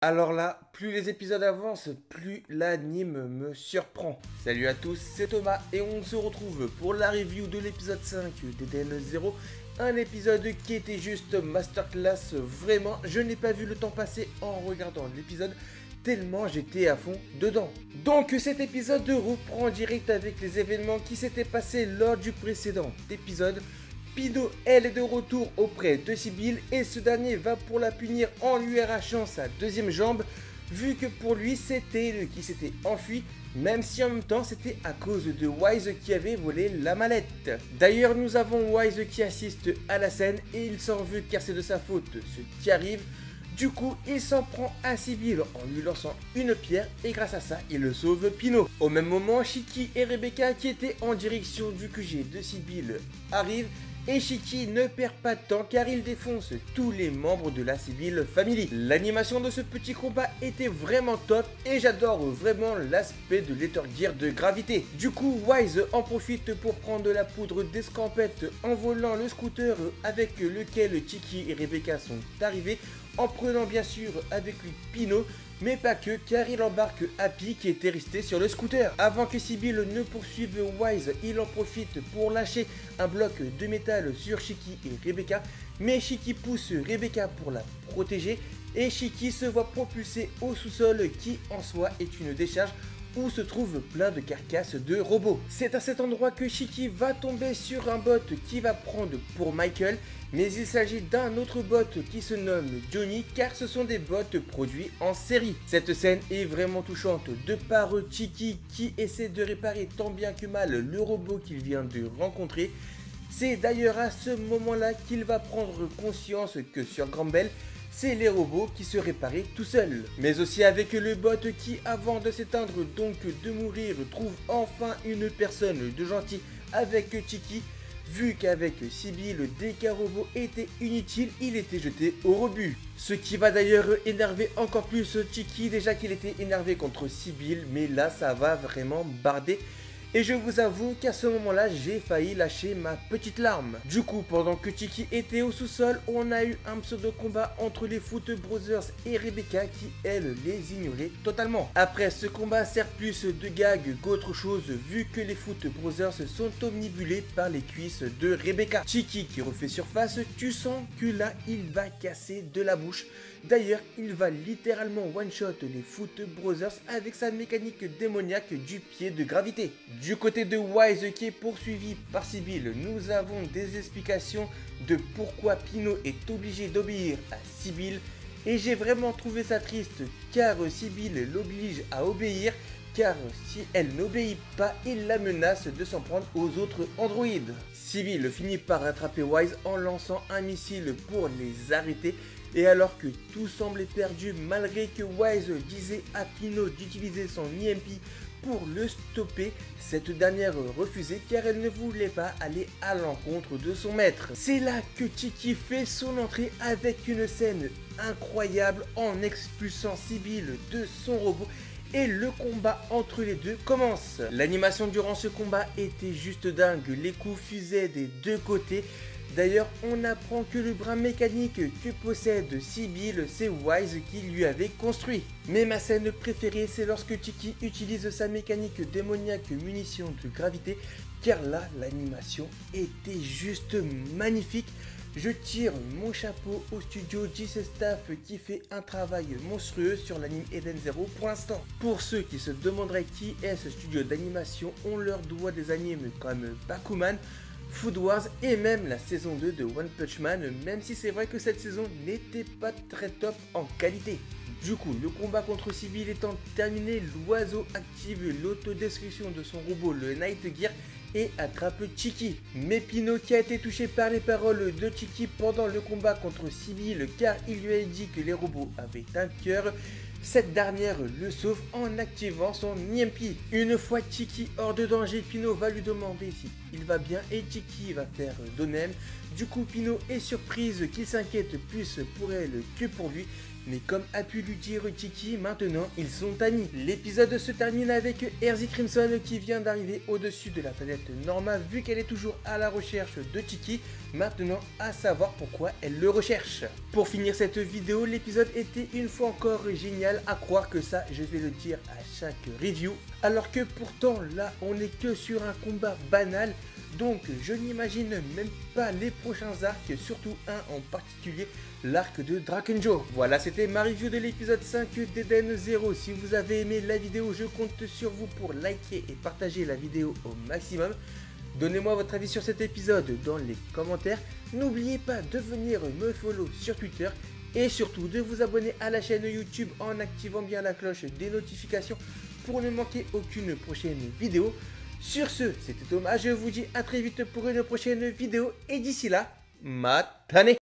Alors là, plus les épisodes avancent, plus l'anime me surprend. Salut à tous, c'est Thomas et on se retrouve pour la review de l'épisode 5 d'Eden Zero. Un épisode qui était juste masterclass, vraiment, je n'ai pas vu le temps passer en regardant l'épisode, tellement j'étais à fond dedans. Donc cet épisode reprend en direct avec les événements qui s'étaient passés lors du précédent épisode. Pino, elle, est de retour auprès de Sybille et ce dernier va pour la punir en lui arrachant sa deuxième jambe, vu que pour lui c'était elle qui s'était enfui, même si en même temps c'était à cause de Wise qui avait volé la mallette. D'ailleurs nous avons Wise qui assiste à la scène et il s'en veut car c'est de sa faute ce qui arrive. Du coup, il s'en prend à Sybille en lui lançant une pierre et grâce à ça, il sauve Pino. Au même moment, Shiki et Rebecca qui étaient en direction du QG de Sybille arrivent et Shiki ne perd pas de temps car il défonce tous les membres de la Sybille Family. L'animation de ce petit combat était vraiment top et j'adore vraiment l'aspect de l'Ether Gear de gravité. Du coup, Wise en profite pour prendre la poudre d'escampette en volant le scooter avec lequel Shiki et Rebecca sont arrivés, en prenant bien sûr avec lui Pino, mais pas que, car il embarque Happy qui était resté sur le scooter. Avant que Sybille ne poursuive Wise, il en profite pour lâcher un bloc de métal sur Shiki et Rebecca, mais Shiki pousse Rebecca pour la protéger et Shiki se voit propulser au sous-sol qui en soi est une décharge où se trouvent plein de carcasses de robots. C'est à cet endroit que Shiki va tomber sur un bot qui va prendre pour Michael, mais il s'agit d'un autre bot qui se nomme Johnny car ce sont des bots produits en série. Cette scène est vraiment touchante de par Shiki qui essaie de réparer tant bien que mal le robot qu'il vient de rencontrer. C'est d'ailleurs à ce moment-là qu'il va prendre conscience que sur Granbell, c'est les robots qui se réparaient tout seuls. Mais aussi avec le bot qui, avant de s'éteindre donc de mourir, trouve enfin une personne de gentil avec Shiki. Vu qu'avec Sybille, dès qu'un robot était inutile, il était jeté au rebut. Ce qui va d'ailleurs énerver encore plus Shiki, déjà qu'il était énervé contre Sybille, mais là ça va vraiment barder. Et je vous avoue qu'à ce moment-là, j'ai failli lâcher ma petite larme. Du coup, pendant que Shiki était au sous-sol, on a eu un pseudo-combat entre les Foot Brothers et Rebecca qui, elle, les ignorait totalement. Après, ce combat sert plus de gag qu'autre chose vu que les Foot Brothers sont omnibulés par les cuisses de Rebecca. Shiki qui refait surface, tu sens que là, il va casser de la bouche. D'ailleurs, il va littéralement one-shot les Foot Brothers avec sa mécanique démoniaque du pied de gravité. Du côté de Wise qui est poursuivi par Sybille, nous avons des explications de pourquoi Pino est obligé d'obéir à Sybille. Et j'ai vraiment trouvé ça triste car Sybille l'oblige à obéir. Car si elle n'obéit pas, il la menace de s'en prendre aux autres androïdes. Sybille finit par rattraper Wise en lançant un missile pour les arrêter. Et alors que tout semblait perdu, malgré que Wise disait à Pino d'utiliser son EMP pour le stopper, cette dernière refusait car elle ne voulait pas aller à l'encontre de son maître. C'est là que Shiki fait son entrée avec une scène incroyable en expulsant Sybille de son robot. Et le combat entre les deux commence. L'animation durant ce combat était juste dingue, les coups fusaient des deux côtés. D'ailleurs, on apprend que le bras mécanique que possède Sybille, c'est Wise qui lui avait construit. Mais ma scène préférée, c'est lorsque Shiki utilise sa mécanique démoniaque munition de gravité, car là, l'animation était juste magnifique. Je tire mon chapeau au studio JC Staff qui fait un travail monstrueux sur l'anime Eden Zero pour l'instant. Pour ceux qui se demanderaient qui est ce studio d'animation, on leur doit des animes comme Bakuman, Food Wars et même la saison 2 de One Punch Man, même si c'est vrai que cette saison n'était pas très top en qualité. Du coup, le combat contre Sybille étant terminé, l'oiseau active l'autodestruction de son robot, le Night Gear, et attrape Shiki. Mais Pino qui a été touché par les paroles de Shiki pendant le combat contre Sybille car il lui a dit que les robots avaient un cœur, cette dernière le sauve en activant son EMP. Une fois Shiki hors de danger, Pino va lui demander si il va bien et Shiki va faire de même. Du coup, Pino est surprise qu'il s'inquiète plus pour elle que pour lui Mais comme a pu lui dire Tiki, maintenant ils sont amis. L'épisode se termine avec Erzi Crimson qui vient d'arriver au-dessus de la planète Norma vu qu'elle est toujours à la recherche de Tiki, maintenant à savoir pourquoi elle le recherche. Pour finir cette vidéo, l'épisode était une fois encore génial, à croire que ça je vais le dire à chaque review, alors que pourtant là on n'est que sur un combat banal. Donc je n'imagine même pas les prochains arcs, surtout un en particulier, l'arc de Drakenjo. Voilà, c'était ma review de l'épisode 5 d'Eden Zero. Si vous avez aimé la vidéo, je compte sur vous pour liker et partager la vidéo au maximum. Donnez-moi votre avis sur cet épisode dans les commentaires. N'oubliez pas de venir me follow sur Twitter et surtout de vous abonner à la chaîne YouTube en activant bien la cloche des notifications pour ne manquer aucune prochaine vidéo. Sur ce, c'était Thomas, je vous dis à très vite pour une prochaine vidéo et d'ici là, matane!